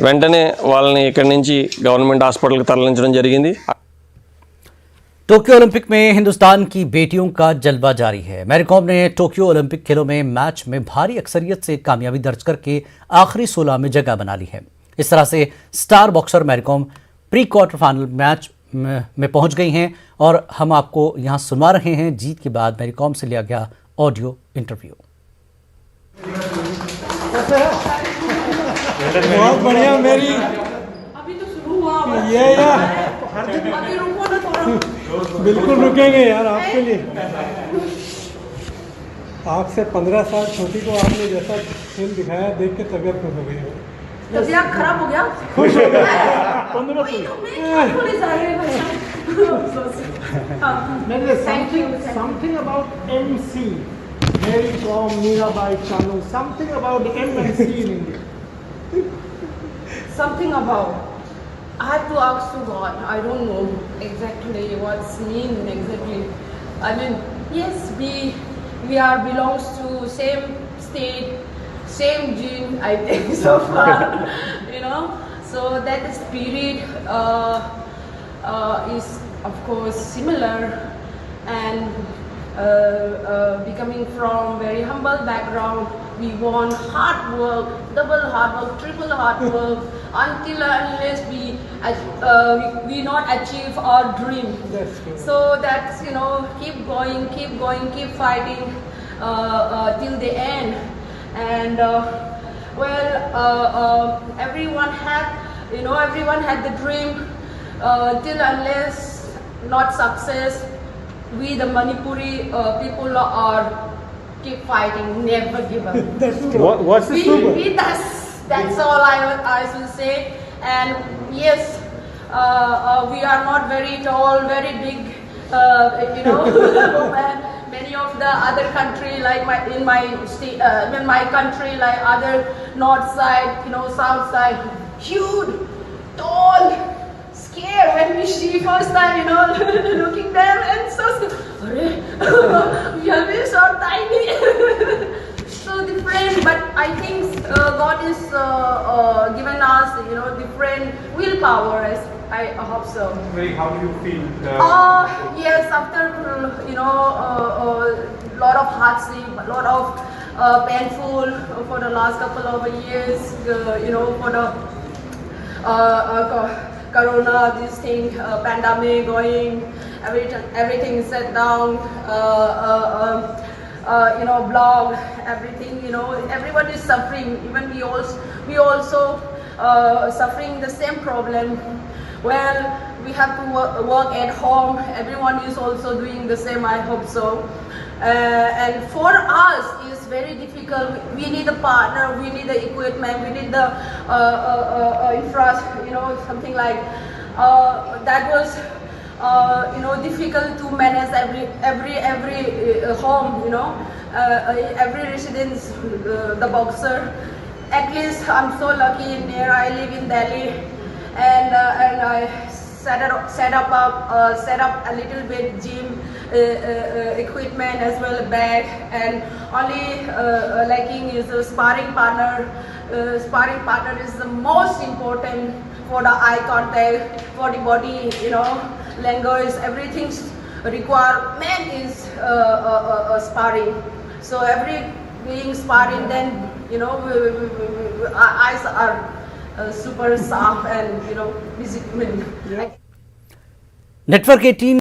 వెంటనే వాళ్ళని ఇక్కడి నుంచి గవర్నమెంట్ హాస్పిటల్కి తరలించడం జరిగింది. टोक्यो ओलंपिक में हिंदुस्तान की बेटियों का जलवा जारी है। मैरी कॉम ने टोक्यो ओलंपिक खेलों में मैच में भारी अक्सरियत से कामयाबी दर्ज करके आखिरी 16 में जगह बना ली है। इस तरह से star boxer Mary Kom pre quarter final match में पहुंच गई हैं और हम आपको यहां सुनवा रहे हैं जीत के बाद मैरी कॉम से लिया गया ऑडियो इंटरव्यू। बहुत बढ़िया मेरी अभी तो शुरू हुआ ये यार अभी रुको ना थोड़ा। बिल्कुल रुकेंगे यार आपके लिए। आपसे 15 साल छोटी को आपने जैसा खेल दिखाया देख के तबीयत खुश हो गई। तबीयत खराब हो गया। खुश हो गया 15 something about MC Mary Kom, Mirabai Chanu, something about MC in India. Something about. I have to ask to God. I don't know exactly what's mean exactly. I mean, yes, we are belongs to same state, same gene. I think so far, you know. So that spirit is of course similar, and becoming from very humble background, we want hard work, double hard work, triple hard work, until unless we not achieve our dream. That's true. So that's, you know, keep going, keep fighting till the end. And everyone had the dream. Till unless not success, we the Manipuri people are keep fighting, never give up. That's true. What's the super? That's all I will say. And yes, we are not very tall, very big, you know. Many of the other country, like in my country, like other north side, you know, south side, huge, tall, scared when we see first time, you know, looking them and so scared. We are very so tiny. So different, but I think God is given us, you know, different willpower. I hope so. How do you feel? Yes, after you know lot of hardship, a lot of painful for the last couple of years, you know, for the corona, this thing, pandemic going, everything set down. You know, blog, everything, you know, everyone is suffering. Even we also suffering the same problem. Well, we have to work at home. Everyone is also doing the same. I hope so. And for us, it's very difficult. We need a partner. We need the equipment. We need the infrastructure. You know, something like that was. You know, difficult to manage every home, you know, every residence, the boxer. At least I'm so lucky in there. I live in Delhi, and I set up a little bit gym equipment as well, a bag, and only lacking is a sparring partner. Sparring partner is the most important for the eye contact, for the body, you know, language, everything requirement is sparring. So every being sparring, then, you know, our eyes are super sharp and, you know, busy. Network 18